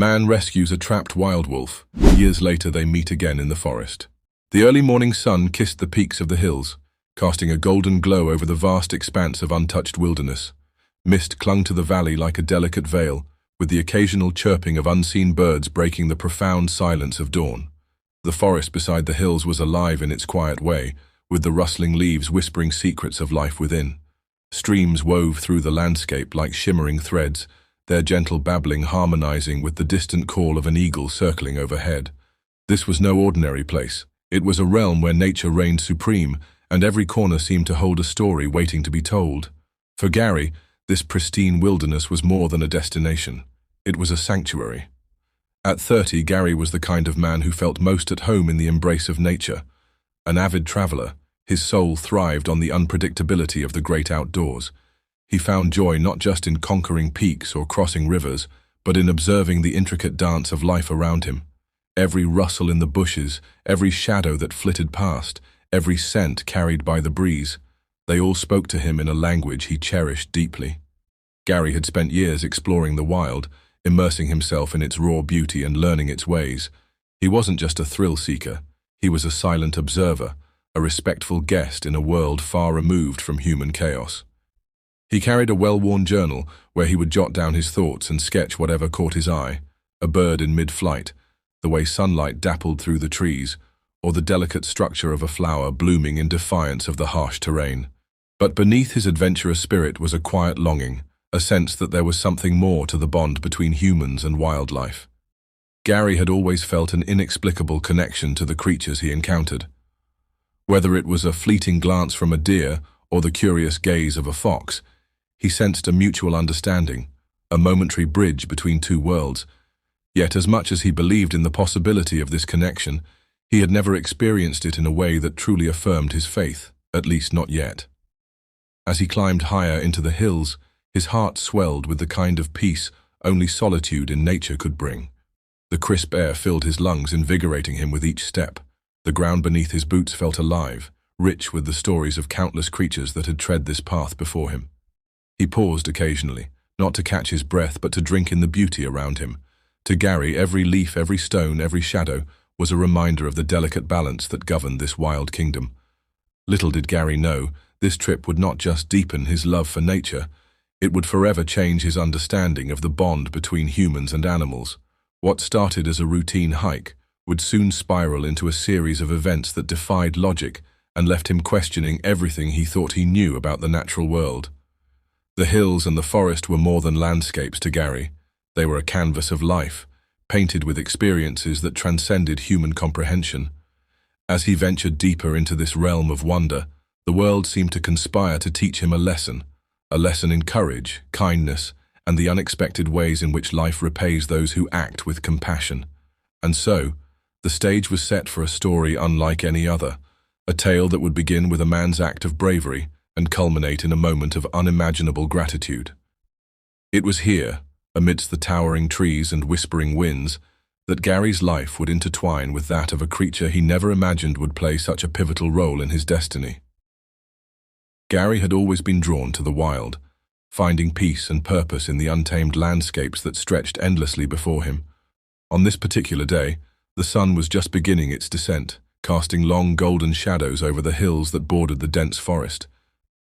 Man rescues a trapped wild wolf. Years later they meet again in the forest. The early morning sun kissed the peaks of the hills, casting a golden glow over the vast expanse of untouched wilderness. Mist clung to the valley like a delicate veil, with the occasional chirping of unseen birds breaking the profound silence of dawn. The forest beside the hills was alive in its quiet way, with the rustling leaves whispering secrets of life within. Streams wove through the landscape like shimmering threads, their gentle babbling harmonizing with the distant call of an eagle circling overhead. This was no ordinary place. It was a realm where nature reigned supreme, and every corner seemed to hold a story waiting to be told. For Gary, this pristine wilderness was more than a destination. It was a sanctuary. At 30, Gary was the kind of man who felt most at home in the embrace of nature. An avid traveler, his soul thrived on the unpredictability of the great outdoors. He found joy not just in conquering peaks or crossing rivers, but in observing the intricate dance of life around him. Every rustle in the bushes, every shadow that flitted past, every scent carried by the breeze, they all spoke to him in a language he cherished deeply. Gary had spent years exploring the wild, immersing himself in its raw beauty and learning its ways. He wasn't just a thrill-seeker, he was a silent observer, a respectful guest in a world far removed from human chaos. He carried a well-worn journal where he would jot down his thoughts and sketch whatever caught his eye, a bird in mid-flight, the way sunlight dappled through the trees, or the delicate structure of a flower blooming in defiance of the harsh terrain. But beneath his adventurous spirit was a quiet longing, a sense that there was something more to the bond between humans and wildlife. Gary had always felt an inexplicable connection to the creatures he encountered. Whether it was a fleeting glance from a deer or the curious gaze of a fox, he sensed a mutual understanding, a momentary bridge between two worlds. Yet as much as he believed in the possibility of this connection, he had never experienced it in a way that truly affirmed his faith, at least not yet. As he climbed higher into the hills, his heart swelled with the kind of peace only solitude in nature could bring. The crisp air filled his lungs, invigorating him with each step. The ground beneath his boots felt alive, rich with the stories of countless creatures that had tread this path before him. He paused occasionally, not to catch his breath but to drink in the beauty around him. To Gary, every leaf, every stone, every shadow was a reminder of the delicate balance that governed this wild kingdom. Little did Gary know, this trip would not just deepen his love for nature, it would forever change his understanding of the bond between humans and animals. What started as a routine hike would soon spiral into a series of events that defied logic and left him questioning everything he thought he knew about the natural world. The hills and the forest were more than landscapes to Gary. They were a canvas of life, painted with experiences that transcended human comprehension. As he ventured deeper into this realm of wonder, the world seemed to conspire to teach him a lesson in courage, kindness, and the unexpected ways in which life repays those who act with compassion. And so, the stage was set for a story unlike any other, a tale that would begin with a man's act of bravery and culminate in a moment of unimaginable gratitude. It was here, amidst the towering trees and whispering winds, that Gary's life would intertwine with that of a creature he never imagined would play such a pivotal role in his destiny. Gary had always been drawn to the wild, finding peace and purpose in the untamed landscapes that stretched endlessly before him. On this particular day, the sun was just beginning its descent, casting long golden shadows over the hills that bordered the dense forest.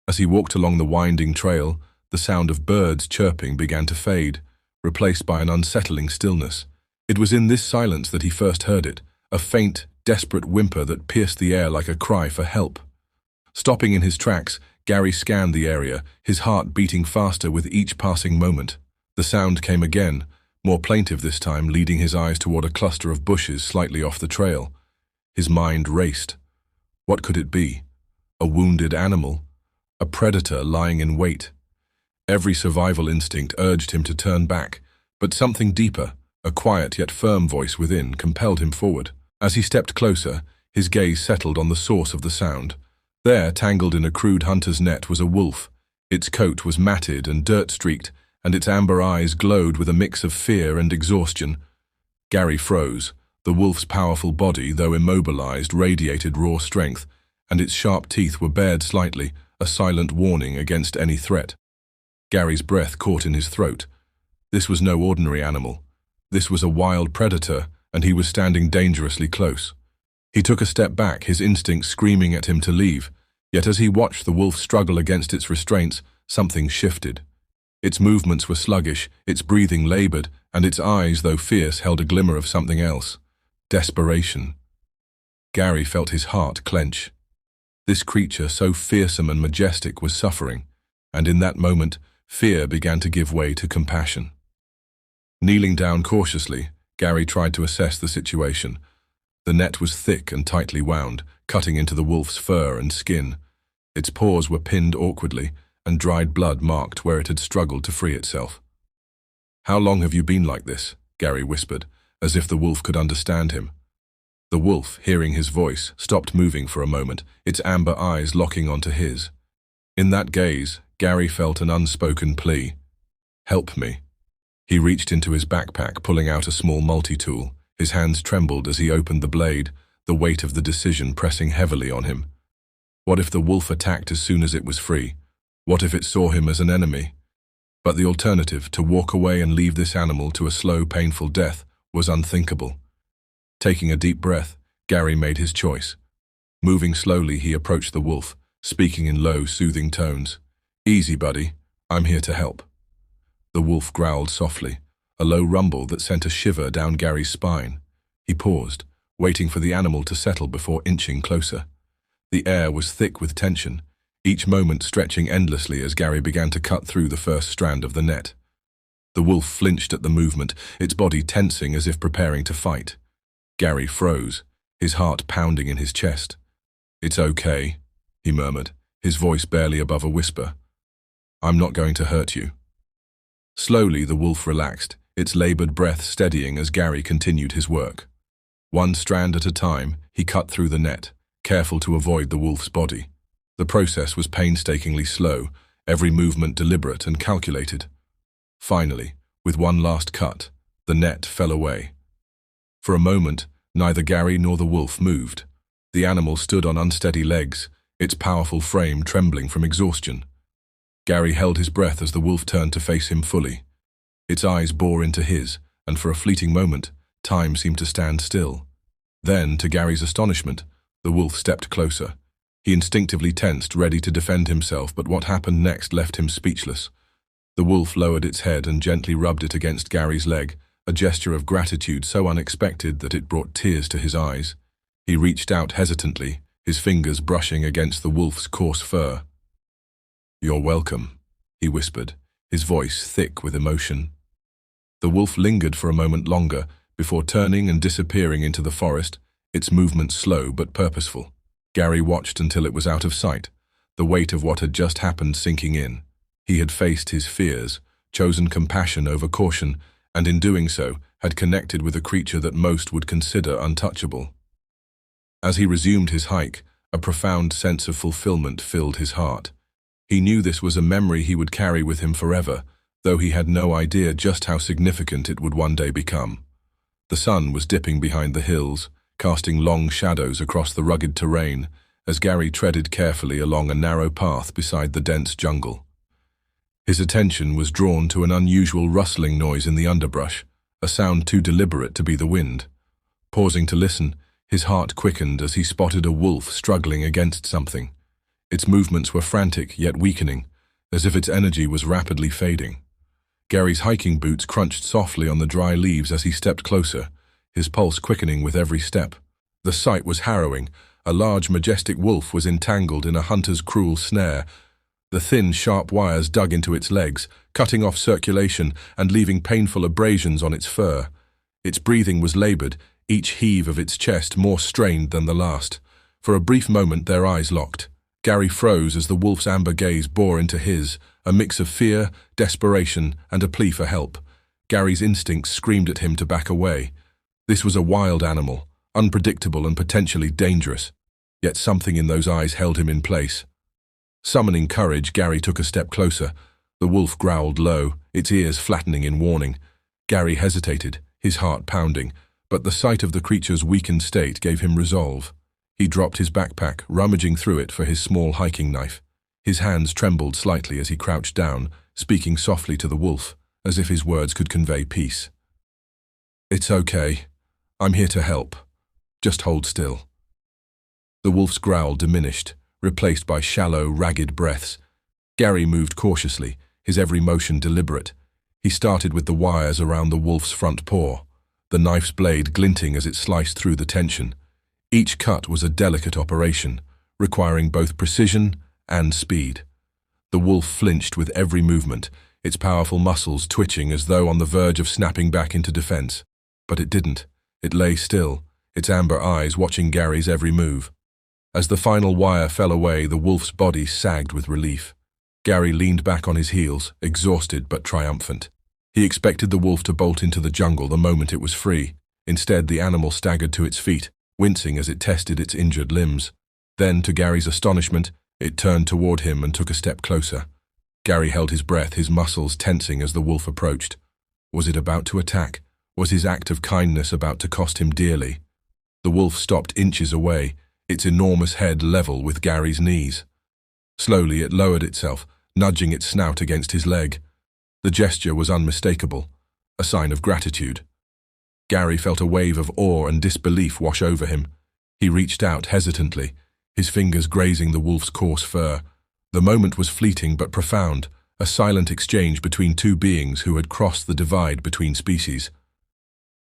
As he walked along the winding trail, the sound of birds chirping began to fade, replaced by an unsettling stillness. It was in this silence that he first heard it, a faint, desperate whimper that pierced the air like a cry for help. Stopping in his tracks, Gary scanned the area, his heart beating faster with each passing moment. The sound came again, more plaintive this time, leading his eyes toward a cluster of bushes slightly off the trail. His mind raced. What could it be? A wounded animal? A predator lying in wait? Every survival instinct urged him to turn back, but something deeper, a quiet yet firm voice within, compelled him forward. As he stepped closer, his gaze settled on the source of the sound. There, tangled in a crude hunter's net, was a wolf. Its coat was matted and dirt-streaked, and its amber eyes glowed with a mix of fear and exhaustion. Gary froze. The wolf's powerful body, though immobilized, radiated raw strength, and its sharp teeth were bared slightly, a silent warning against any threat. Gary's breath caught in his throat. This was no ordinary animal. This was a wild predator, and he was standing dangerously close. He took a step back, his instincts screaming at him to leave, yet as he watched the wolf struggle against its restraints, something shifted. Its movements were sluggish, its breathing labored, and its eyes, though fierce, held a glimmer of something else. Desperation. Gary felt his heart clench. This creature, so fearsome and majestic, was suffering, and in that moment, fear began to give way to compassion. Kneeling down cautiously, Gary tried to assess the situation. The net was thick and tightly wound, cutting into the wolf's fur and skin. Its paws were pinned awkwardly, and dried blood marked where it had struggled to free itself. "How long have you been like this?" Gary whispered, as if the wolf could understand him. The wolf, hearing his voice, stopped moving for a moment, its amber eyes locking onto his. In that gaze, Gary felt an unspoken plea. "Help me." He reached into his backpack, pulling out a small multi-tool. His hands trembled as he opened the blade, the weight of the decision pressing heavily on him. What if the wolf attacked as soon as it was free? What if it saw him as an enemy? But the alternative, to walk away and leave this animal to a slow, painful death, was unthinkable. Taking a deep breath, Gary made his choice. Moving slowly, he approached the wolf, speaking in low, soothing tones. "Easy, buddy. I'm here to help." The wolf growled softly, a low rumble that sent a shiver down Gary's spine. He paused, waiting for the animal to settle before inching closer. The air was thick with tension, each moment stretching endlessly as Gary began to cut through the first strand of the net. The wolf flinched at the movement, its body tensing as if preparing to fight. Gary froze, his heart pounding in his chest. "It's okay," he murmured, his voice barely above a whisper. "I'm not going to hurt you." Slowly the wolf relaxed, its labored breath steadying as Gary continued his work. One strand at a time, he cut through the net, careful to avoid the wolf's body. The process was painstakingly slow, every movement deliberate and calculated. Finally, with one last cut, the net fell away. For a moment, neither Gary nor the wolf moved. The animal stood on unsteady legs, its powerful frame trembling from exhaustion. Gary held his breath as the wolf turned to face him fully. Its eyes bore into his, and for a fleeting moment, time seemed to stand still. Then, to Gary's astonishment, the wolf stepped closer. He instinctively tensed, ready to defend himself, but what happened next left him speechless. The wolf lowered its head and gently rubbed it against Gary's leg, a gesture of gratitude so unexpected that it brought tears to his eyes. He reached out hesitantly, his fingers brushing against the wolf's coarse fur. "You're welcome," he whispered, his voice thick with emotion. The wolf lingered for a moment longer, before turning and disappearing into the forest, its movements slow but purposeful. Gary watched until it was out of sight, the weight of what had just happened sinking in. He had faced his fears, chosen compassion over caution, and in doing so, had connected with a creature that most would consider untouchable. As he resumed his hike, a profound sense of fulfillment filled his heart. He knew this was a memory he would carry with him forever, though he had no idea just how significant it would one day become. The sun was dipping behind the hills, casting long shadows across the rugged terrain, as Gary treaded carefully along a narrow path beside the dense jungle. His attention was drawn to an unusual rustling noise in the underbrush, a sound too deliberate to be the wind. Pausing to listen, his heart quickened as he spotted a wolf struggling against something. Its movements were frantic yet weakening, as if its energy was rapidly fading. Gary's hiking boots crunched softly on the dry leaves as he stepped closer, his pulse quickening with every step. The sight was harrowing. A large, majestic wolf was entangled in a hunter's cruel snare. The thin, sharp wires dug into its legs, cutting off circulation and leaving painful abrasions on its fur. Its breathing was labored, each heave of its chest more strained than the last. For a brief moment their eyes locked. Gary froze as the wolf's amber gaze bore into his, a mix of fear, desperation, and a plea for help. Gary's instincts screamed at him to back away. This was a wild animal, unpredictable and potentially dangerous, yet something in those eyes held him in place. Summoning courage, Gary took a step closer. The wolf growled low, its ears flattening in warning. Gary hesitated, his heart pounding, but the sight of the creature's weakened state gave him resolve. He dropped his backpack, rummaging through it for his small hiking knife. His hands trembled slightly as he crouched down, speaking softly to the wolf, as if his words could convey peace. "It's okay. I'm here to help. Just hold still." The wolf's growl diminished, replaced by shallow, ragged breaths. Gary moved cautiously, his every motion deliberate. He started with the wires around the wolf's front paw, the knife's blade glinting as it sliced through the tension. Each cut was a delicate operation, requiring both precision and speed. The wolf flinched with every movement, its powerful muscles twitching as though on the verge of snapping back into defense. But it didn't. It lay still, its amber eyes watching Gary's every move. As the final wire fell away, the wolf's body sagged with relief. Gary leaned back on his heels, exhausted but triumphant. He expected the wolf to bolt into the jungle the moment it was free. Instead, the animal staggered to its feet, wincing as it tested its injured limbs. Then, to Gary's astonishment, it turned toward him and took a step closer. Gary held his breath, his muscles tensing as the wolf approached. Was it about to attack? Was his act of kindness about to cost him dearly? The wolf stopped inches away, its enormous head level with Gary's knees. Slowly it lowered itself, nudging its snout against his leg. The gesture was unmistakable, a sign of gratitude. Gary felt a wave of awe and disbelief wash over him. He reached out hesitantly, his fingers grazing the wolf's coarse fur. The moment was fleeting but profound, a silent exchange between two beings who had crossed the divide between species.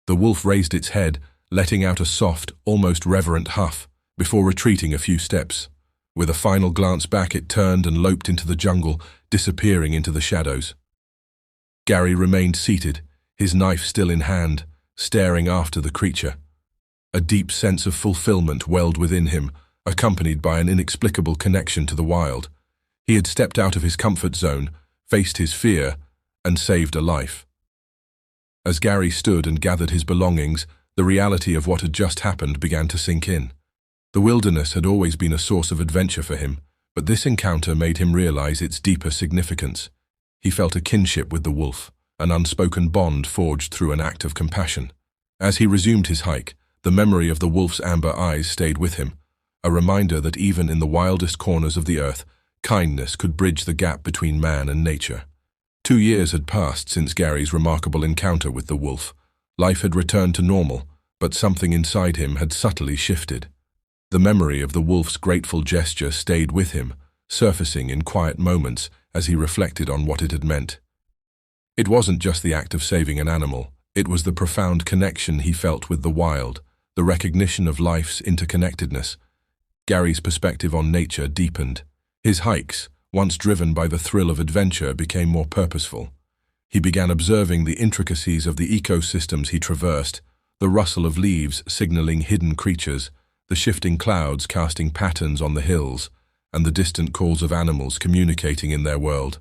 The wolf raised its head, letting out a soft, almost reverent huff, before retreating a few steps. With a final glance back, it turned and loped into the jungle, disappearing into the shadows. Gary remained seated, his knife still in hand, staring after the creature. A deep sense of fulfillment welled within him, accompanied by an inexplicable connection to the wild. He had stepped out of his comfort zone, faced his fear, and saved a life. As Gary stood and gathered his belongings, the reality of what had just happened began to sink in. The wilderness had always been a source of adventure for him, but this encounter made him realize its deeper significance. He felt a kinship with the wolf, an unspoken bond forged through an act of compassion. As he resumed his hike, the memory of the wolf's amber eyes stayed with him, a reminder that even in the wildest corners of the earth, kindness could bridge the gap between man and nature. 2 years had passed since Gary's remarkable encounter with the wolf. Life had returned to normal, but something inside him had subtly shifted. The memory of the wolf's grateful gesture stayed with him, surfacing in quiet moments as he reflected on what it had meant. It wasn't just the act of saving an animal, it was the profound connection he felt with the wild, the recognition of life's interconnectedness. Gary's perspective on nature deepened. His hikes, once driven by the thrill of adventure, became more purposeful. He began observing the intricacies of the ecosystems he traversed, the rustle of leaves signaling hidden creatures, the shifting clouds casting patterns on the hills, and the distant calls of animals communicating in their world.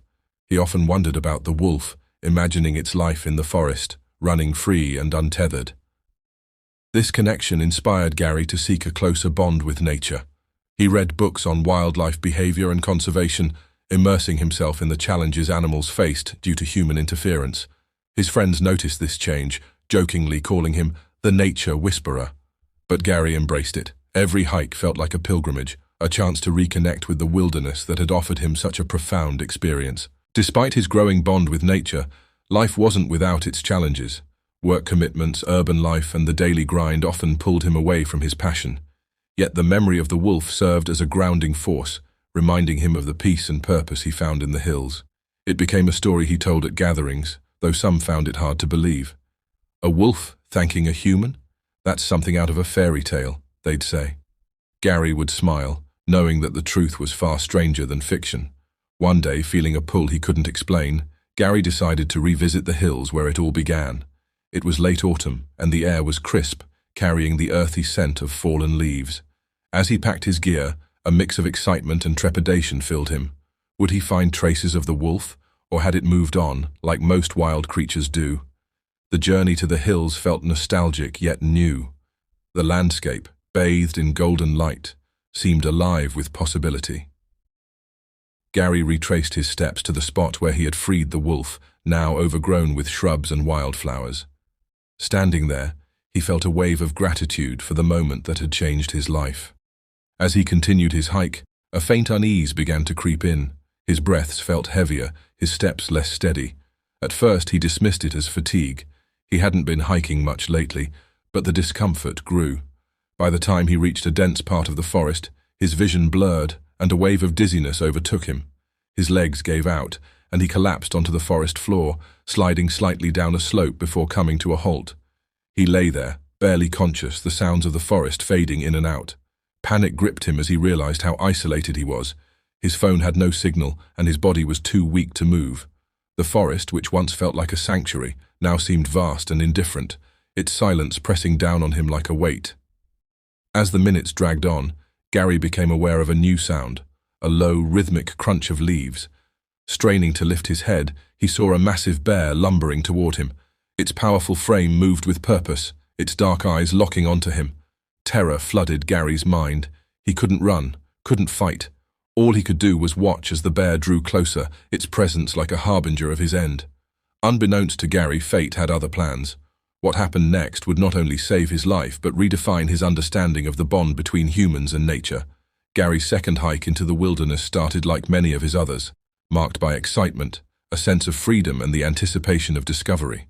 He often wondered about the wolf, imagining its life in the forest, running free and untethered. This connection inspired Gary to seek a closer bond with nature. He read books on wildlife behavior and conservation, immersing himself in the challenges animals faced due to human interference. His friends noticed this change, jokingly calling him the nature whisperer. But Gary embraced it. Every hike felt like a pilgrimage, a chance to reconnect with the wilderness that had offered him such a profound experience. Despite his growing bond with nature, life wasn't without its challenges. Work commitments, urban life, and the daily grind often pulled him away from his passion. Yet the memory of the wolf served as a grounding force, reminding him of the peace and purpose he found in the hills. It became a story he told at gatherings, though some found it hard to believe. A wolf thanking a human? That's something out of a fairy tale, they'd say. Gary would smile, knowing that the truth was far stranger than fiction. One day, feeling a pull he couldn't explain, Gary decided to revisit the hills where it all began. It was late autumn, and the air was crisp, carrying the earthy scent of fallen leaves. As he packed his gear, a mix of excitement and trepidation filled him. Would he find traces of the wolf, or had it moved on, like most wild creatures do? The journey to the hills felt nostalgic yet new. The landscape, bathed in golden light, seemed alive with possibility. Gary retraced his steps to the spot where he had freed the wolf, now overgrown with shrubs and wildflowers. Standing there, he felt a wave of gratitude for the moment that had changed his life. As he continued his hike, a faint unease began to creep in. His breaths felt heavier, his steps less steady. At first he dismissed it as fatigue. He hadn't been hiking much lately, but the discomfort grew. By the time he reached a dense part of the forest, his vision blurred and a wave of dizziness overtook him. His legs gave out, and he collapsed onto the forest floor, sliding slightly down a slope before coming to a halt. He lay there, barely conscious, the sounds of the forest fading in and out. Panic gripped him as he realized how isolated he was. His phone had no signal, and his body was too weak to move. The forest, which once felt like a sanctuary, now seemed vast and indifferent, its silence pressing down on him like a weight. As the minutes dragged on, Gary became aware of a new sound, a low, rhythmic crunch of leaves. Straining to lift his head, he saw a massive bear lumbering toward him. Its powerful frame moved with purpose, its dark eyes locking onto him. Terror flooded Gary's mind. He couldn't run, couldn't fight. All he could do was watch as the bear drew closer, its presence like a harbinger of his end. Unbeknownst to Gary, fate had other plans. What happened next would not only save his life but redefine his understanding of the bond between humans and nature. Gary's second hike into the wilderness started like many of his others, marked by excitement, a sense of freedom and the anticipation of discovery.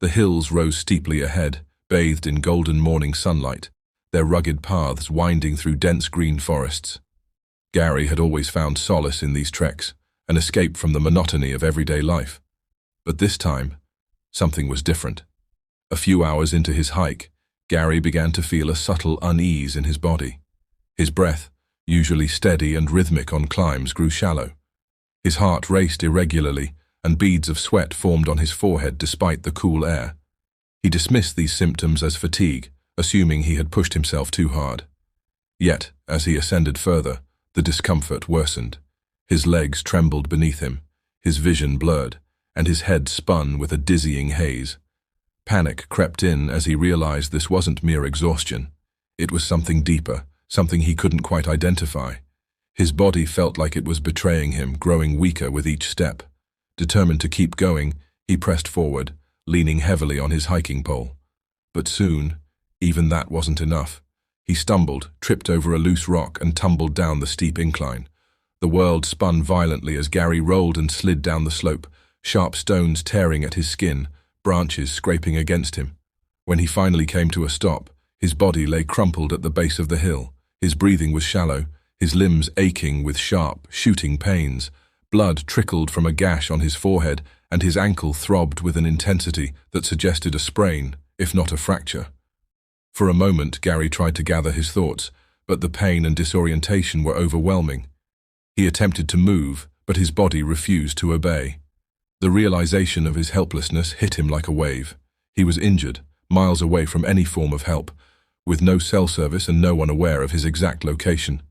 The hills rose steeply ahead, bathed in golden morning sunlight, their rugged paths winding through dense green forests. Gary had always found solace in these treks, an escape from the monotony of everyday life. But this time, something was different. A few hours into his hike, Gary began to feel a subtle unease in his body. His breath, usually steady and rhythmic on climbs, grew shallow. His heart raced irregularly, and beads of sweat formed on his forehead despite the cool air. He dismissed these symptoms as fatigue, assuming he had pushed himself too hard. Yet, as he ascended further, the discomfort worsened. His legs trembled beneath him, his vision blurred, and his head spun with a dizzying haze. Panic crept in as he realized this wasn't mere exhaustion. It was something deeper, something he couldn't quite identify. His body felt like it was betraying him, growing weaker with each step. Determined to keep going, he pressed forward, leaning heavily on his hiking pole. But soon, even that wasn't enough. He stumbled, tripped over a loose rock, and tumbled down the steep incline. The world spun violently as Gary rolled and slid down the slope, sharp stones tearing at his skin, branches scraping against him. When he finally came to a stop, his body lay crumpled at the base of the hill. His breathing was shallow, his limbs aching with sharp, shooting pains. Blood trickled from a gash on his forehead, and his ankle throbbed with an intensity that suggested a sprain, if not a fracture. For a moment, Gary tried to gather his thoughts, but the pain and disorientation were overwhelming. He attempted to move, but his body refused to obey. The realization of his helplessness hit him like a wave. He was injured, miles away from any form of help, with no cell service and no one aware of his exact location.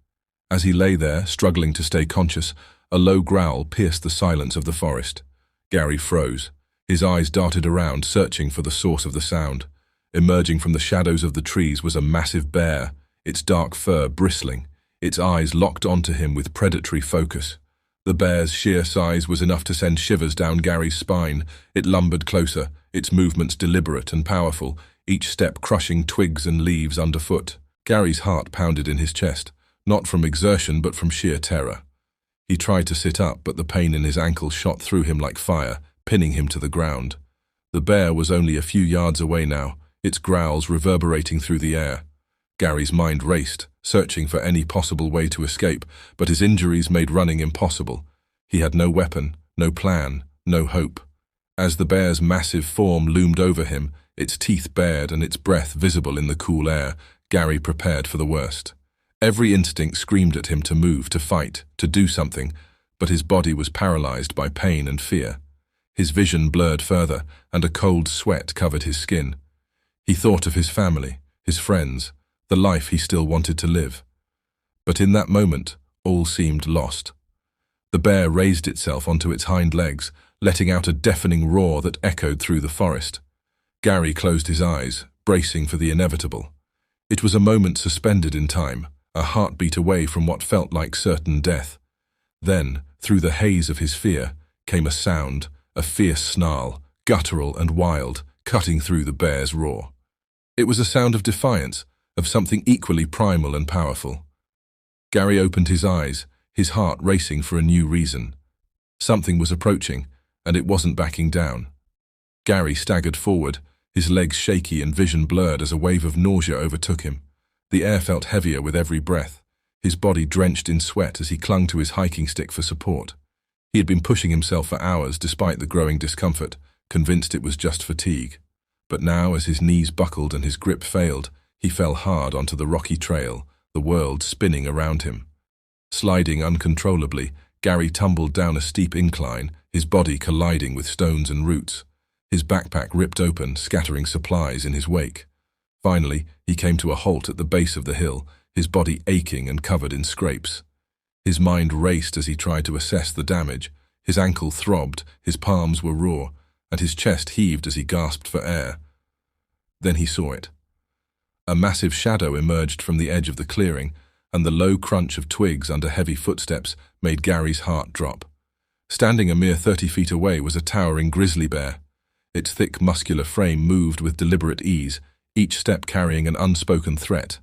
As he lay there, struggling to stay conscious, a low growl pierced the silence of the forest. Gary froze. His eyes darted around, searching for the source of the sound. Emerging from the shadows of the trees was a massive bear, its dark fur bristling, its eyes locked onto him with predatory focus. The bear's sheer size was enough to send shivers down Gary's spine. It lumbered closer, its movements deliberate and powerful, each step crushing twigs and leaves underfoot. Gary's heart pounded in his chest, not from exertion but from sheer terror. He tried to sit up, but the pain in his ankle shot through him like fire, pinning him to the ground. The bear was only a few yards away now, its growls reverberating through the air. Gary's mind raced, searching for any possible way to escape, but his injuries made running impossible. He had no weapon, no plan, no hope. As the bear's massive form loomed over him, its teeth bared and its breath visible in the cool air, Gary prepared for the worst. Every instinct screamed at him to move, to fight, to do something, but his body was paralyzed by pain and fear. His vision blurred further, and a cold sweat covered his skin. He thought of his family, his friends, the life he still wanted to live. But in that moment, all seemed lost. The bear raised itself onto its hind legs, letting out a deafening roar that echoed through the forest. Gary closed his eyes, bracing for the inevitable. It was a moment suspended in time, a heartbeat away from what felt like certain death. Then, through the haze of his fear, came a sound, a fierce snarl, guttural and wild, cutting through the bear's roar. It was a sound of defiance, of something equally primal and powerful. Gary opened his eyes, his heart racing for a new reason. Something was approaching, and it wasn't backing down. Gary staggered forward, his legs shaky and vision blurred as a wave of nausea overtook him. The air felt heavier with every breath, his body drenched in sweat as he clung to his hiking stick for support. He had been pushing himself for hours despite the growing discomfort, convinced it was just fatigue. But now, as his knees buckled and his grip failed, he fell hard onto the rocky trail, the world spinning around him. Sliding uncontrollably, Gary tumbled down a steep incline, his body colliding with stones and roots. His backpack ripped open, scattering supplies in his wake. Finally, he came to a halt at the base of the hill, his body aching and covered in scrapes. His mind raced as he tried to assess the damage. His ankle throbbed, his palms were raw, and his chest heaved as he gasped for air. Then he saw it. A massive shadow emerged from the edge of the clearing, and the low crunch of twigs under heavy footsteps made Gary's heart drop. Standing a mere 30 feet away was a towering grizzly bear. Its thick, muscular frame moved with deliberate ease, each step carrying an unspoken threat.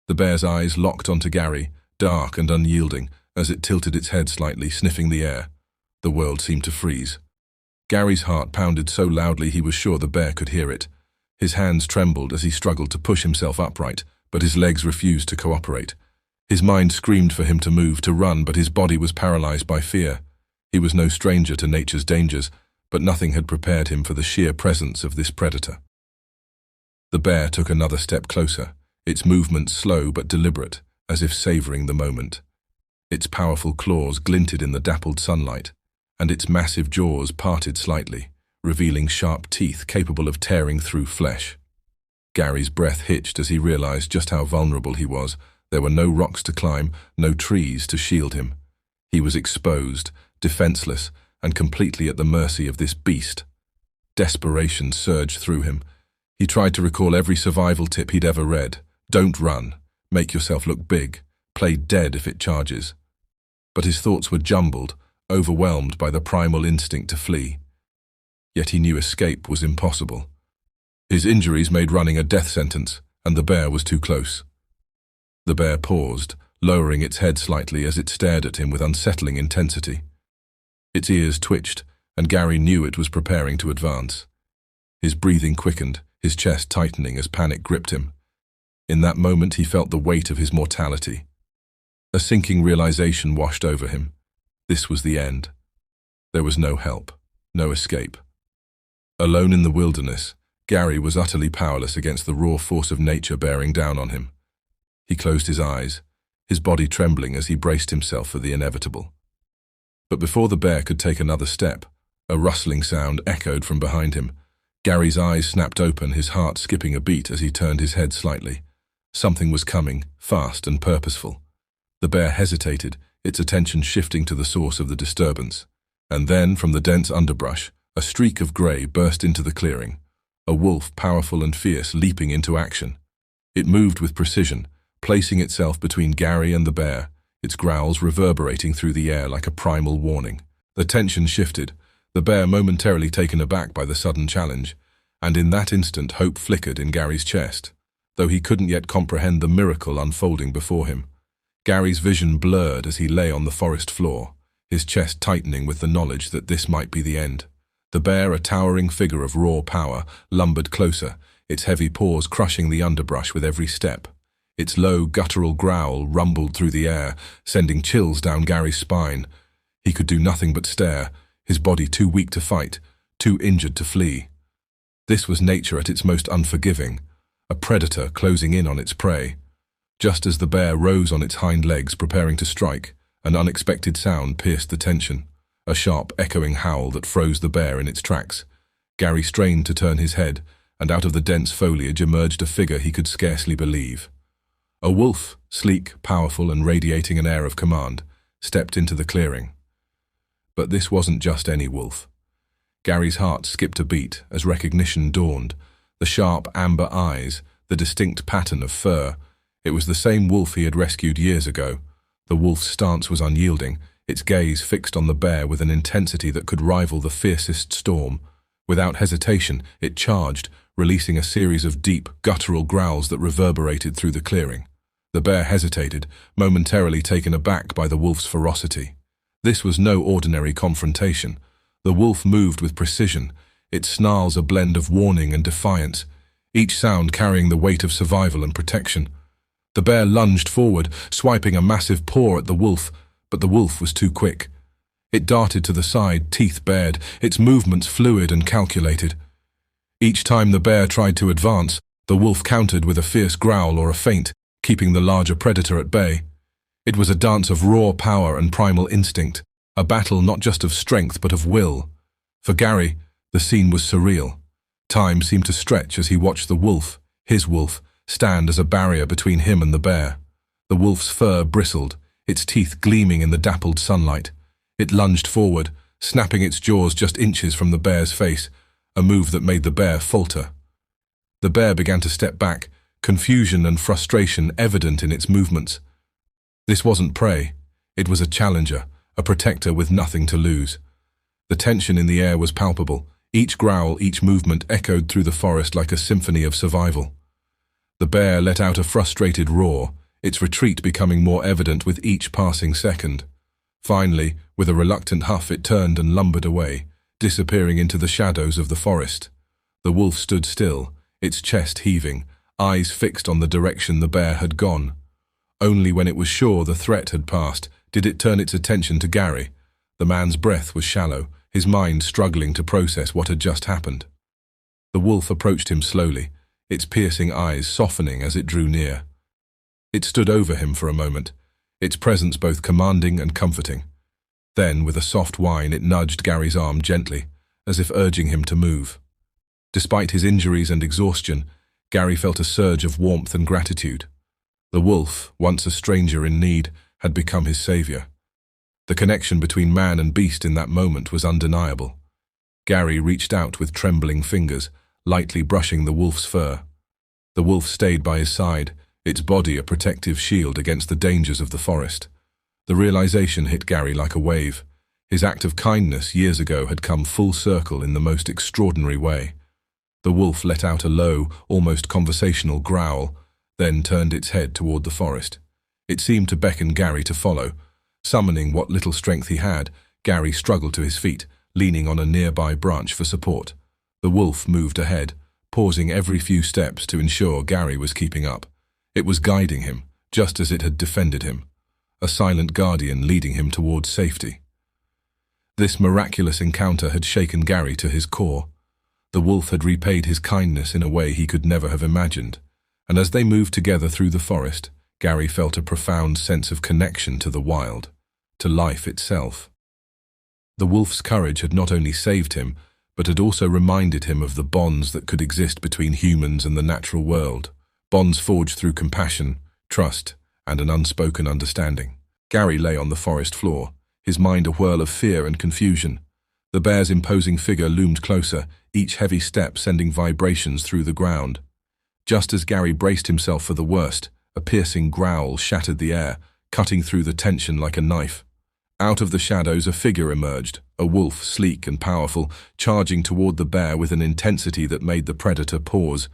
The bear's eyes locked onto Gary, dark and unyielding, as it tilted its head slightly, sniffing the air. The world seemed to freeze. Gary's heart pounded so loudly he was sure the bear could hear it. His hands trembled as he struggled to push himself upright, but his legs refused to cooperate. His mind screamed for him to move, to run, but his body was paralyzed by fear. He was no stranger to nature's dangers, but nothing had prepared him for the sheer presence of this predator. The bear took another step closer, its movements slow but deliberate, as if savoring the moment. Its powerful claws glinted in the dappled sunlight, and its massive jaws parted slightly, revealing sharp teeth capable of tearing through flesh. Gary's breath hitched as he realized just how vulnerable he was. There were no rocks to climb, no trees to shield him. He was exposed, defenseless, and completely at the mercy of this beast. Desperation surged through him. He tried to recall every survival tip he'd ever read. Don't run. Make yourself look big. Play dead if it charges. But his thoughts were jumbled, overwhelmed by the primal instinct to flee. Yet he knew escape was impossible. His injuries made running a death sentence, and the bear was too close. The bear paused, lowering its head slightly as it stared at him with unsettling intensity. Its ears twitched, and Gary knew it was preparing to advance. His breathing quickened, his chest tightening as panic gripped him. In that moment he felt the weight of his mortality. A sinking realization washed over him. This was the end. There was no help, no escape. Alone in the wilderness, Gary was utterly powerless against the raw force of nature bearing down on him. He closed his eyes, his body trembling as he braced himself for the inevitable. But before the bear could take another step, a rustling sound echoed from behind him. Gary's eyes snapped open, his heart skipping a beat as he turned his head slightly. Something was coming, fast and purposeful. The bear hesitated, its attention shifting to the source of the disturbance. And then, from the dense underbrush, a streak of grey burst into the clearing, a wolf powerful and fierce leaping into action. It moved with precision, placing itself between Gary and the bear, its growls reverberating through the air like a primal warning. The tension shifted, the bear momentarily taken aback by the sudden challenge, and in that instant hope flickered in Gary's chest, though he couldn't yet comprehend the miracle unfolding before him. Gary's vision blurred as he lay on the forest floor, his chest tightening with the knowledge that this might be the end. The bear, a towering figure of raw power, lumbered closer, its heavy paws crushing the underbrush with every step. Its low, guttural growl rumbled through the air, sending chills down Gary's spine. He could do nothing but stare, his body too weak to fight, too injured to flee. This was nature at its most unforgiving, a predator closing in on its prey. Just as the bear rose on its hind legs preparing to strike, an unexpected sound pierced the tension, a sharp, echoing howl that froze the bear in its tracks. Gary strained to turn his head, and out of the dense foliage emerged a figure he could scarcely believe. A wolf, sleek, powerful, and radiating an air of command, stepped into the clearing. But this wasn't just any wolf. Gary's heart skipped a beat as recognition dawned. The sharp, amber eyes, the distinct pattern of fur. It was the same wolf he had rescued years ago. The wolf's stance was unyielding, its gaze fixed on the bear with an intensity that could rival the fiercest storm. Without hesitation, it charged, releasing a series of deep, guttural growls that reverberated through the clearing. The bear hesitated, momentarily taken aback by the wolf's ferocity. This was no ordinary confrontation. The wolf moved with precision, its snarls a blend of warning and defiance, each sound carrying the weight of survival and protection. The bear lunged forward, swiping a massive paw at the wolf, but the wolf was too quick. It darted to the side, teeth bared, its movements fluid and calculated. Each time the bear tried to advance, the wolf countered with a fierce growl or a feint, keeping the larger predator at bay. It was a dance of raw power and primal instinct, a battle not just of strength but of will. For Gary, the scene was surreal. Time seemed to stretch as he watched the wolf, his wolf, stand as a barrier between him and the bear. The wolf's fur bristled, its teeth gleaming in the dappled sunlight. It lunged forward, snapping its jaws just inches from the bear's face, a move that made the bear falter. The bear began to step back, confusion and frustration evident in its movements. This wasn't prey. It was a challenger, a protector with nothing to lose. The tension in the air was palpable. Each growl, each movement echoed through the forest like a symphony of survival. The bear let out a frustrated roar, its retreat becoming more evident with each passing second. Finally, with a reluctant huff, it turned and lumbered away, disappearing into the shadows of the forest. The wolf stood still, its chest heaving, eyes fixed on the direction the bear had gone. Only when it was sure the threat had passed did it turn its attention to Gary. The man's breath was shallow, his mind struggling to process what had just happened. The wolf approached him slowly, its piercing eyes softening as it drew near. It stood over him for a moment, its presence both commanding and comforting. Then, with a soft whine, it nudged Gary's arm gently, as if urging him to move. Despite his injuries and exhaustion, Gary felt a surge of warmth and gratitude. The wolf, once a stranger in need, had become his savior. The connection between man and beast in that moment was undeniable. Gary reached out with trembling fingers, lightly brushing the wolf's fur. The wolf stayed by his side, its body a protective shield against the dangers of the forest. The realization hit Gary like a wave. His act of kindness years ago had come full circle in the most extraordinary way. The wolf let out a low, almost conversational growl, then turned its head toward the forest. It seemed to beckon Gary to follow. Summoning what little strength he had, Gary struggled to his feet, leaning on a nearby branch for support. The wolf moved ahead, pausing every few steps to ensure Gary was keeping up. It was guiding him, just as it had defended him, a silent guardian leading him towards safety. This miraculous encounter had shaken Gary to his core. The wolf had repaid his kindness in a way he could never have imagined, and as they moved together through the forest, Gary felt a profound sense of connection to the wild, to life itself. The wolf's courage had not only saved him, but had also reminded him of the bonds that could exist between humans and the natural world, bonds forged through compassion, trust, and an unspoken understanding. Gary lay on the forest floor, his mind a whirl of fear and confusion. The bear's imposing figure loomed closer, each heavy step sending vibrations through the ground. Just as Gary braced himself for the worst, a piercing growl shattered the air, cutting through the tension like a knife. Out of the shadows a figure emerged, a wolf, sleek and powerful, charging toward the bear with an intensity that made the predator pause.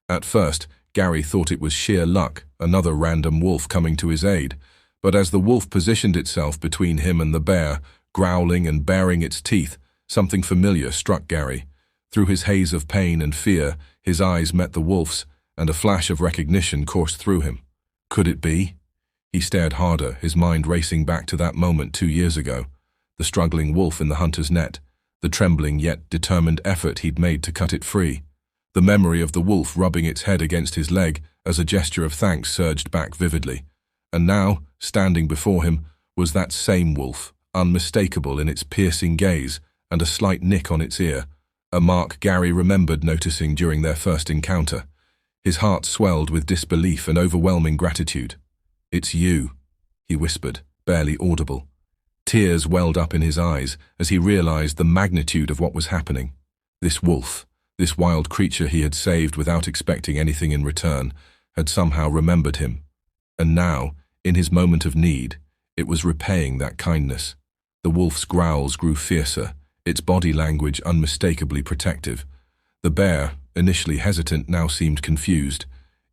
At first, Gary thought it was sheer luck, another random wolf coming to his aid. But as the wolf positioned itself between him and the bear, growling and baring its teeth, something familiar struck Gary. Through his haze of pain and fear, his eyes met the wolf's, and a flash of recognition coursed through him. Could it be? He stared harder, his mind racing back to that moment 2 years ago. The struggling wolf in the hunter's net, the trembling yet determined effort he'd made to cut it free. The memory of the wolf rubbing its head against his leg as a gesture of thanks surged back vividly. And now, standing before him, was that same wolf, unmistakable in its piercing gaze and a slight nick on its ear, a mark Gary remembered noticing during their first encounter. His heart swelled with disbelief and overwhelming gratitude. "It's you," he whispered, barely audible. Tears welled up in his eyes as he realized the magnitude of what was happening. This wolf, this wild creature he had saved without expecting anything in return, had somehow remembered him. And now, in his moment of need, it was repaying that kindness. The wolf's growls grew fiercer, its body language unmistakably protective. The bear, initially hesitant, now seemed confused.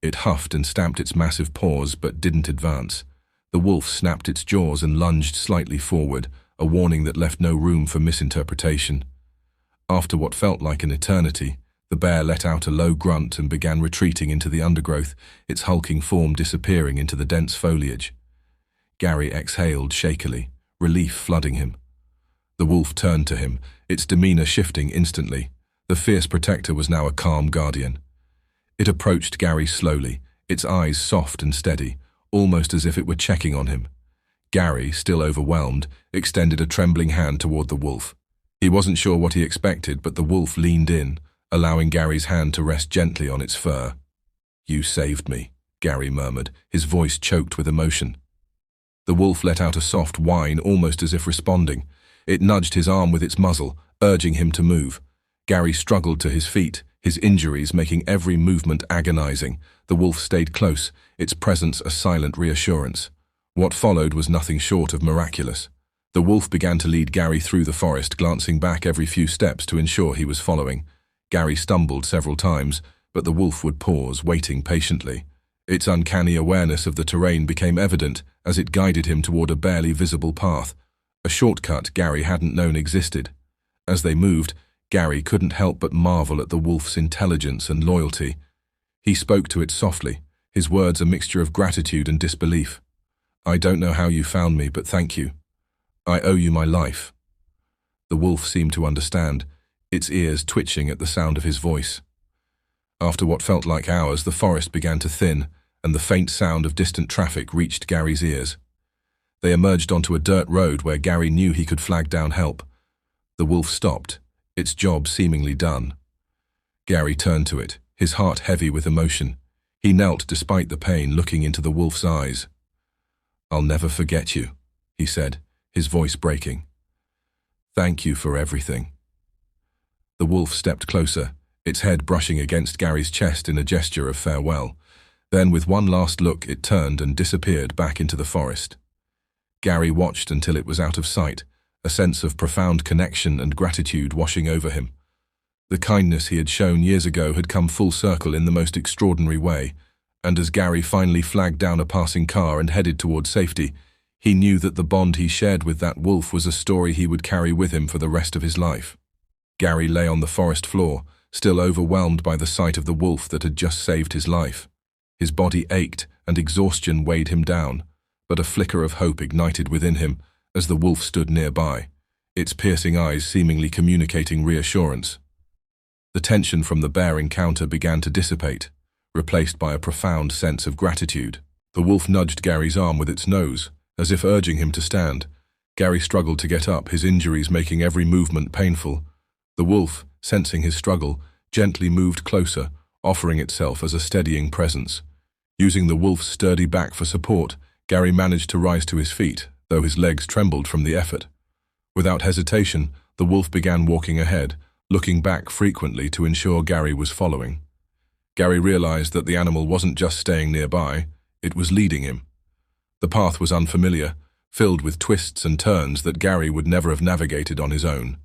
It huffed and stamped its massive paws but didn't advance. The wolf snapped its jaws and lunged slightly forward, a warning that left no room for misinterpretation. After what felt like an eternity, the bear let out a low grunt and began retreating into the undergrowth, its hulking form disappearing into the dense foliage. Gary exhaled shakily, relief flooding him. The wolf turned to him, its demeanor shifting instantly. The fierce protector was now a calm guardian. It approached Gary slowly, its eyes soft and steady, almost as if it were checking on him. Gary, still overwhelmed, extended a trembling hand toward the wolf. He wasn't sure what he expected, but the wolf leaned in, allowing Gary's hand to rest gently on its fur. "You saved me," Gary murmured, his voice choked with emotion. The wolf let out a soft whine, almost as if responding. It nudged his arm with its muzzle, urging him to move. Gary struggled to his feet, his injuries making every movement agonizing. The wolf stayed close, its presence a silent reassurance. What followed was nothing short of miraculous. The wolf began to lead Gary through the forest, glancing back every few steps to ensure he was following. Gary stumbled several times, but the wolf would pause, waiting patiently. Its uncanny awareness of the terrain became evident as it guided him toward a barely visible path, a shortcut Gary hadn't known existed. As they moved, Gary couldn't help but marvel at the wolf's intelligence and loyalty. He spoke to it softly, his words a mixture of gratitude and disbelief. "I don't know how you found me, but thank you. I owe you my life." The wolf seemed to understand, its ears twitching at the sound of his voice. After what felt like hours, the forest began to thin, and the faint sound of distant traffic reached Gary's ears. They emerged onto a dirt road where Gary knew he could flag down help. The wolf stopped, its job seemingly done. Gary turned to it, his heart heavy with emotion. He knelt despite the pain, looking into the wolf's eyes. "I'll never forget you," he said, his voice breaking. "Thank you for everything." The wolf stepped closer, its head brushing against Gary's chest in a gesture of farewell. Then, with one last look, it turned and disappeared back into the forest. Gary watched until it was out of sight, a sense of profound connection and gratitude washing over him. The kindness he had shown years ago had come full circle in the most extraordinary way, and as Gary finally flagged down a passing car and headed toward safety, he knew that the bond he shared with that wolf was a story he would carry with him for the rest of his life. Gary lay on the forest floor, still overwhelmed by the sight of the wolf that had just saved his life. His body ached and exhaustion weighed him down, but a flicker of hope ignited within him as the wolf stood nearby, its piercing eyes seemingly communicating reassurance. The tension from the bear encounter began to dissipate, replaced by a profound sense of gratitude. The wolf nudged Gary's arm with its nose, as if urging him to stand. Gary struggled to get up, his injuries making every movement painful. The wolf, sensing his struggle, gently moved closer, offering itself as a steadying presence. Using the wolf's sturdy back for support, Gary managed to rise to his feet, though his legs trembled from the effort. Without hesitation, the wolf began walking ahead, looking back frequently to ensure Gary was following. Gary realized that the animal wasn't just staying nearby, it was leading him. The path was unfamiliar, filled with twists and turns that Gary would never have navigated on his own.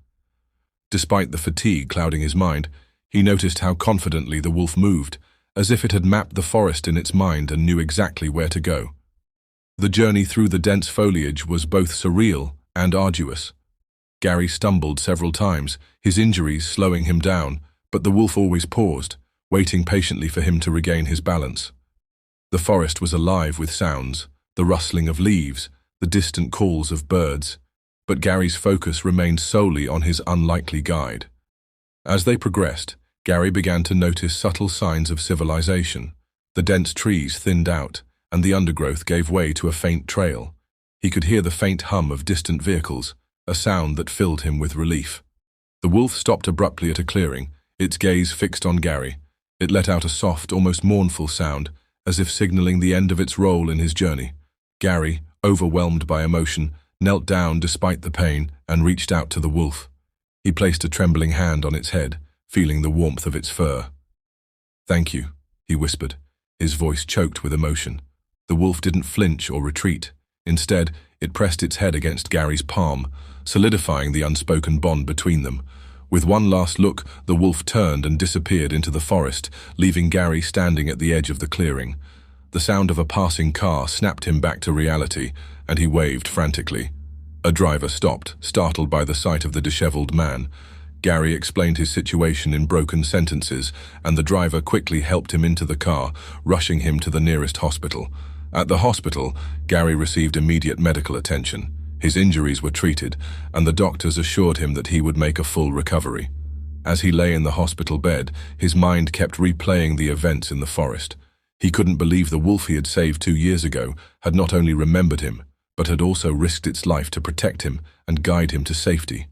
Despite the fatigue clouding his mind, he noticed how confidently the wolf moved, as if it had mapped the forest in its mind and knew exactly where to go. The journey through the dense foliage was both surreal and arduous. Gary stumbled several times, his injuries slowing him down, but the wolf always paused, waiting patiently for him to regain his balance. The forest was alive with sounds, the rustling of leaves, the distant calls of birds, but Gary's focus remained solely on his unlikely guide. As they progressed, Gary began to notice subtle signs of civilization. The dense trees thinned out, and the undergrowth gave way to a faint trail. He could hear the faint hum of distant vehicles, a sound that filled him with relief. The wolf stopped abruptly at a clearing, its gaze fixed on Gary. It let out a soft, almost mournful sound, as if signaling the end of its role in his journey. Gary, overwhelmed by emotion, knelt down despite the pain and reached out to the wolf. He placed a trembling hand on its head, feeling the warmth of its fur. "Thank you," he whispered, his voice choked with emotion. The wolf didn't flinch or retreat. Instead, it pressed its head against Gary's palm, solidifying the unspoken bond between them. With one last look, the wolf turned and disappeared into the forest, leaving Gary standing at the edge of the clearing. The sound of a passing car snapped him back to reality, and he waved frantically. A driver stopped, startled by the sight of the disheveled man. Gary explained his situation in broken sentences, and the driver quickly helped him into the car, rushing him to the nearest hospital. At the hospital, Gary received immediate medical attention. His injuries were treated, and the doctors assured him that he would make a full recovery. As he lay in the hospital bed, his mind kept replaying the events in the forest. He couldn't believe the wolf he had saved 2 years ago had not only remembered him, but had also risked its life to protect him and guide him to safety.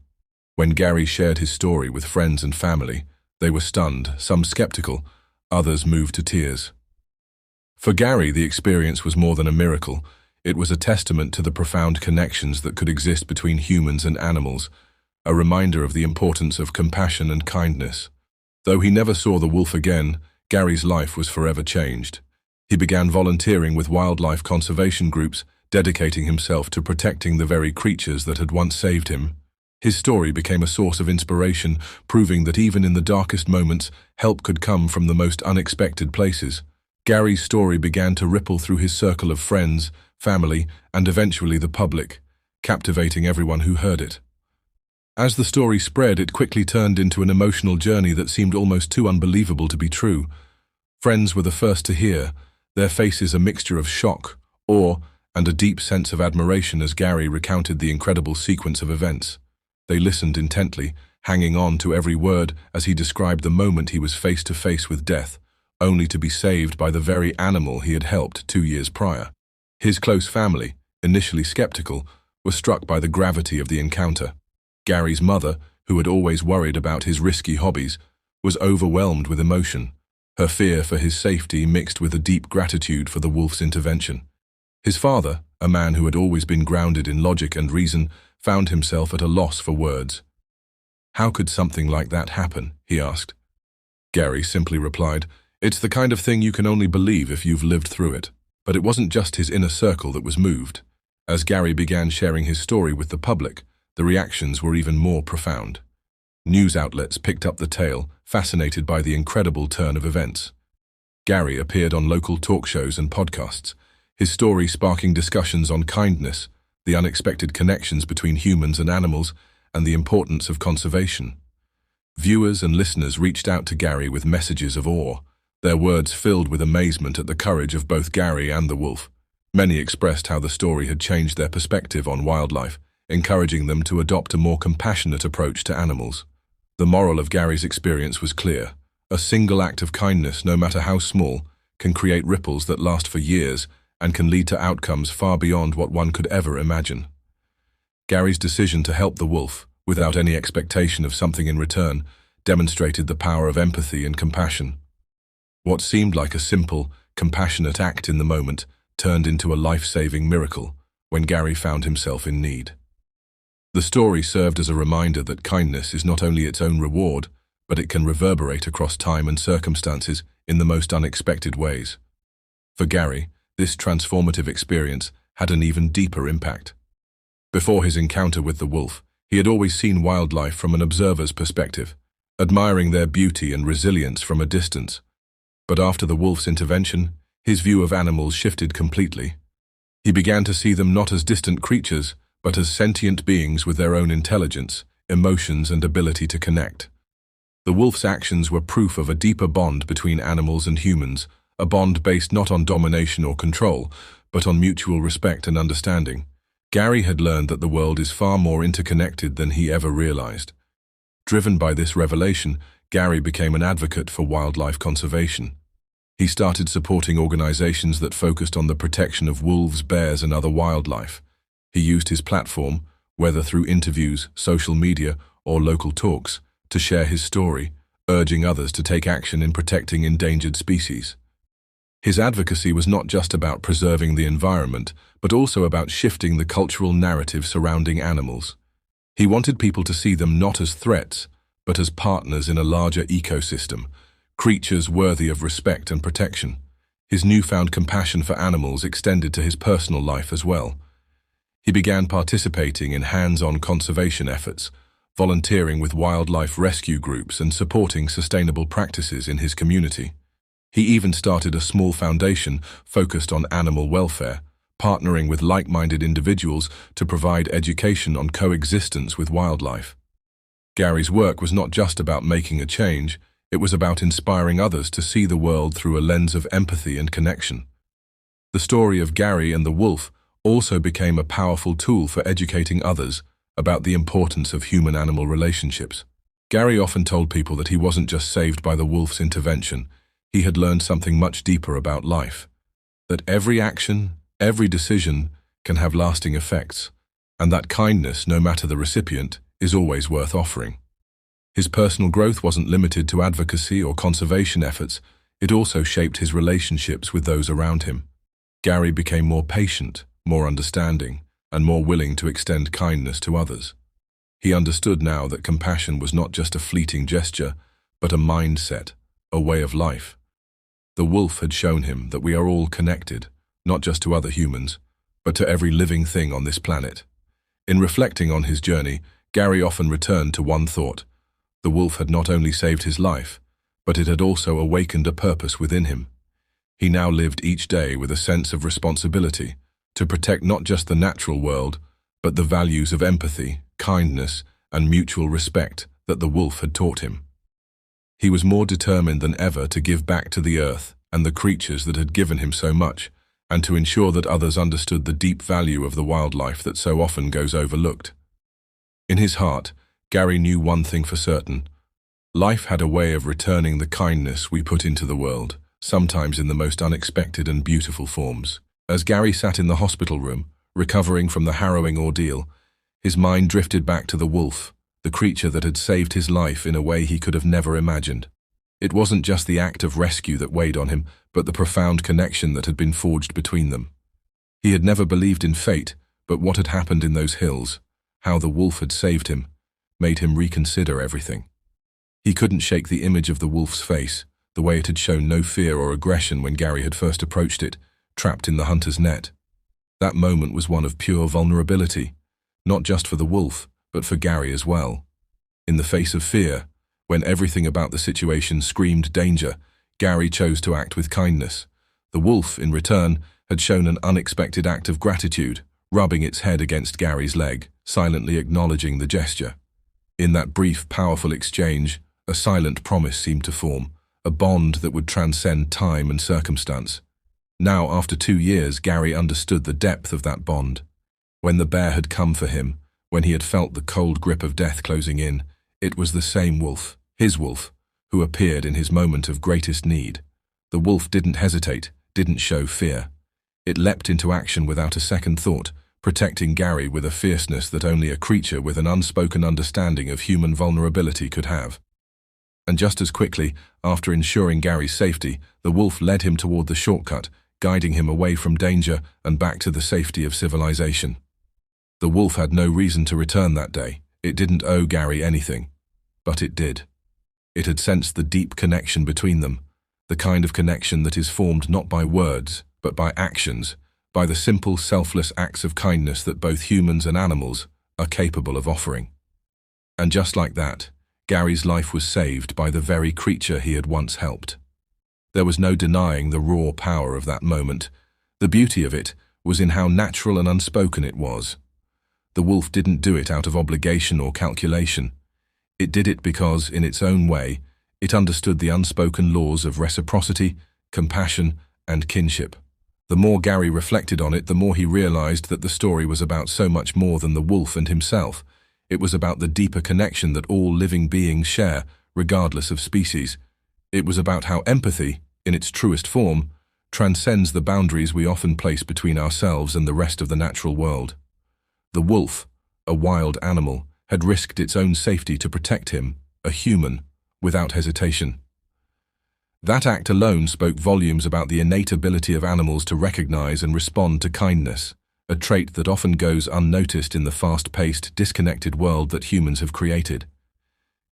When Gary shared his story with friends and family, they were stunned, some skeptical, others moved to tears. For Gary, the experience was more than a miracle. It was a testament to the profound connections that could exist between humans and animals, a reminder of the importance of compassion and kindness. Though he never saw the wolf again, Gary's life was forever changed. He began volunteering with wildlife conservation groups, dedicating himself to protecting the very creatures that had once saved him. His story became a source of inspiration, proving that even in the darkest moments, help could come from the most unexpected places. Gary's story began to ripple through his circle of friends, family, and eventually the public, captivating everyone who heard it. As the story spread, it quickly turned into an emotional journey that seemed almost too unbelievable to be true. Friends were the first to hear, their faces a mixture of shock, awe, and a deep sense of admiration as Gary recounted the incredible sequence of events. They listened intently, hanging on to every word as he described the moment he was face to face with death, only to be saved by the very animal he had helped 2 years prior. His close family, initially skeptical, were struck by the gravity of the encounter. Gary's mother, who had always worried about his risky hobbies, was overwhelmed with emotion, her fear for his safety mixed with a deep gratitude for the wolf's intervention. His father, a man who had always been grounded in logic and reason, found himself at a loss for words. "How could something like that happen?" he asked. Gary simply replied, "It's the kind of thing you can only believe if you've lived through it." But it wasn't just his inner circle that was moved. As Gary began sharing his story with the public, the reactions were even more profound. News outlets picked up the tale, fascinated by the incredible turn of events. Gary appeared on local talk shows and podcasts, his story sparking discussions on kindness, the unexpected connections between humans and animals, and the importance of conservation. Viewers and listeners reached out to Gary with messages of awe, their words filled with amazement at the courage of both Gary and the wolf. Many expressed how the story had changed their perspective on wildlife, encouraging them to adopt a more compassionate approach to animals. The moral of Gary's experience was clear. A single act of kindness, no matter how small, can create ripples that last for years and can lead to outcomes far beyond what one could ever imagine. Gary's decision to help the wolf, without any expectation of something in return, demonstrated the power of empathy and compassion. What seemed like a simple, compassionate act in the moment turned into a life-saving miracle when Gary found himself in need. The story served as a reminder that kindness is not only its own reward, but it can reverberate across time and circumstances in the most unexpected ways. For Gary, this transformative experience had an even deeper impact. Before his encounter with the wolf, he had always seen wildlife from an observer's perspective, admiring their beauty and resilience from a distance. But after the wolf's intervention, his view of animals shifted completely. He began to see them not as distant creatures, but as sentient beings with their own intelligence, emotions, and ability to connect. The wolf's actions were proof of a deeper bond between animals and humans, a bond based not on domination or control, but on mutual respect and understanding. Gary had learned that the world is far more interconnected than he ever realized. Driven by this revelation, Gary became an advocate for wildlife conservation. He started supporting organizations that focused on the protection of wolves, bears, and other wildlife. He used his platform, whether through interviews, social media, or local talks, to share his story, urging others to take action in protecting endangered species. His advocacy was not just about preserving the environment, but also about shifting the cultural narrative surrounding animals. He wanted people to see them not as threats, but as partners in a larger ecosystem, creatures worthy of respect and protection. His newfound compassion for animals extended to his personal life as well. He began participating in hands-on conservation efforts, volunteering with wildlife rescue groups and supporting sustainable practices in his community. He even started a small foundation focused on animal welfare, partnering with like-minded individuals to provide education on coexistence with wildlife. Gary's work was not just about making a change, it was about inspiring others to see the world through a lens of empathy and connection. The story of Gary and the wolf also became a powerful tool for educating others about the importance of human-animal relationships. Gary often told people that he wasn't just saved by the wolf's intervention, he had learned something much deeper about life. That every action, every decision can have lasting effects, and that kindness, no matter the recipient, is always worth offering. His personal growth wasn't limited to advocacy or conservation efforts, it also shaped his relationships with those around him. Gary became more patient, more understanding, and more willing to extend kindness to others. He understood now that compassion was not just a fleeting gesture, but a mindset, a way of life. The wolf had shown him that we are all connected, not just to other humans, but to every living thing on this planet. In reflecting on his journey, Gary often returned to one thought. The wolf had not only saved his life, but it had also awakened a purpose within him. He now lived each day with a sense of responsibility to protect not just the natural world, but the values of empathy, kindness, and mutual respect that the wolf had taught him. He was more determined than ever to give back to the earth and the creatures that had given him so much, and to ensure that others understood the deep value of the wildlife that so often goes overlooked. In his heart, Gary knew one thing for certain. Life had a way of returning the kindness we put into the world, sometimes in the most unexpected and beautiful forms. As Gary sat in the hospital room, recovering from the harrowing ordeal, his mind drifted back to the wolf, the creature that had saved his life in a way he could have never imagined. It wasn't just the act of rescue that weighed on him, but the profound connection that had been forged between them. He had never believed in fate, but what had happened in those hills, how the wolf had saved him, made him reconsider everything. He couldn't shake the image of the wolf's face, the way it had shown no fear or aggression when Gary had first approached it, trapped in the hunter's net. That moment was one of pure vulnerability, not just for the wolf, but for Gary as well. In the face of fear, when everything about the situation screamed danger, Gary chose to act with kindness. The wolf, in return, had shown an unexpected act of gratitude, rubbing its head against Gary's leg, silently acknowledging the gesture. In that brief, powerful exchange, a silent promise seemed to form, a bond that would transcend time and circumstance. Now, after 2 years, Gary understood the depth of that bond. When the bear had come for him, when he had felt the cold grip of death closing in, it was the same wolf, his wolf, who appeared in his moment of greatest need. The wolf didn't hesitate, didn't show fear. It leapt into action without a second thought, protecting Gary with a fierceness that only a creature with an unspoken understanding of human vulnerability could have. And just as quickly, after ensuring Gary's safety, the wolf led him toward the shortcut, guiding him away from danger and back to the safety of civilization. The wolf had no reason to return that day. It didn't owe Gary anything. But it did. It had sensed the deep connection between them, the kind of connection that is formed not by words, but by actions, by the simple, selfless acts of kindness that both humans and animals are capable of offering. And just like that, Gary's life was saved by the very creature he had once helped. There was no denying the raw power of that moment. The beauty of it was in how natural and unspoken it was. The wolf didn't do it out of obligation or calculation. It did it because, in its own way, it understood the unspoken laws of reciprocity, compassion, and kinship. The more Gary reflected on it, the more he realized that the story was about so much more than the wolf and himself. It was about the deeper connection that all living beings share, regardless of species. It was about how empathy, in its truest form, transcends the boundaries we often place between ourselves and the rest of the natural world. The wolf, a wild animal, had risked its own safety to protect him, a human, without hesitation. That act alone spoke volumes about the innate ability of animals to recognize and respond to kindness, a trait that often goes unnoticed in the fast-paced, disconnected world that humans have created.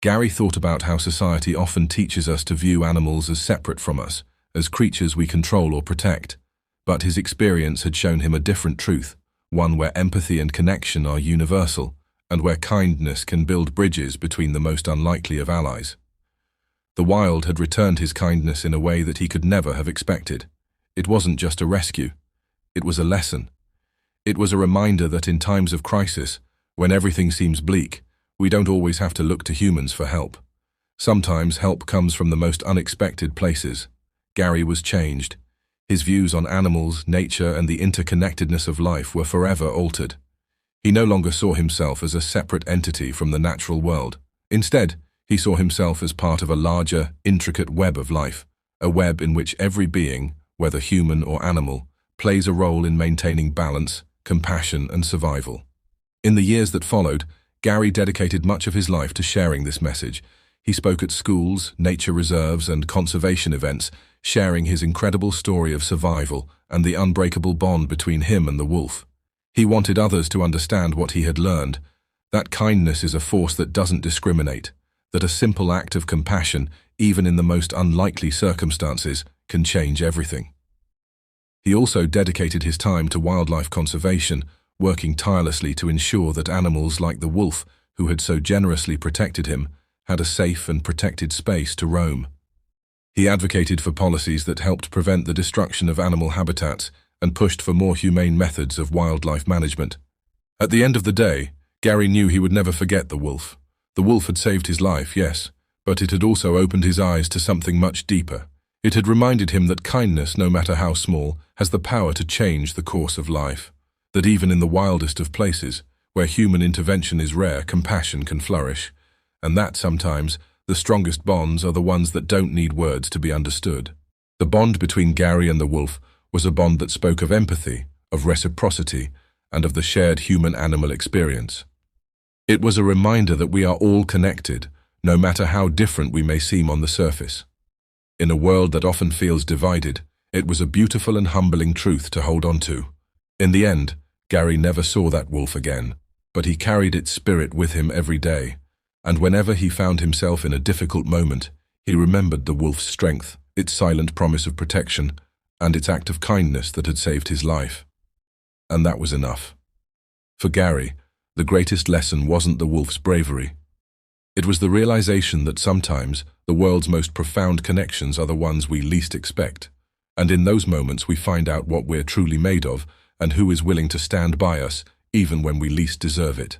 Gary thought about how society often teaches us to view animals as separate from us, as creatures we control or protect. But his experience had shown him a different truth, one where empathy and connection are universal, and where kindness can build bridges between the most unlikely of allies. The wild had returned his kindness in a way that he could never have expected. It wasn't just a rescue. It was a lesson. It was a reminder that in times of crisis, when everything seems bleak, we don't always have to look to humans for help. Sometimes help comes from the most unexpected places. Gary was changed. His views on animals, nature, and the interconnectedness of life were forever altered. He no longer saw himself as a separate entity from the natural world. Instead, he saw himself as part of a larger, intricate web of life, a web in which every being, whether human or animal, plays a role in maintaining balance, compassion, and survival. In the years that followed, Gary dedicated much of his life to sharing this message. He spoke at schools, nature reserves, and conservation events, sharing his incredible story of survival and the unbreakable bond between him and the wolf. He wanted others to understand what he had learned, that kindness is a force that doesn't discriminate, that a simple act of compassion, even in the most unlikely circumstances, can change everything. He also dedicated his time to wildlife conservation, working tirelessly to ensure that animals like the wolf, who had so generously protected him, had a safe and protected space to roam. He advocated for policies that helped prevent the destruction of animal habitats and pushed for more humane methods of wildlife management. At the end of the day, Gary knew he would never forget the wolf. The wolf had saved his life, yes, but it had also opened his eyes to something much deeper. It had reminded him that kindness, no matter how small, has the power to change the course of life. That even in the wildest of places, where human intervention is rare, compassion can flourish. And that sometimes, the strongest bonds are the ones that don't need words to be understood. The bond between Gary and the wolf was a bond that spoke of empathy, of reciprocity, and of the shared human-animal experience. It was a reminder that we are all connected, no matter how different we may seem on the surface. In a world that often feels divided, it was a beautiful and humbling truth to hold on to. In the end, Gary never saw that wolf again, but he carried its spirit with him every day, and whenever he found himself in a difficult moment, he remembered the wolf's strength, its silent promise of protection, and its act of kindness that had saved his life. And that was enough. For Gary, the greatest lesson wasn't the wolf's bravery. It was the realization that sometimes the world's most profound connections are the ones we least expect, and in those moments we find out what we're truly made of and who is willing to stand by us even when we least deserve it.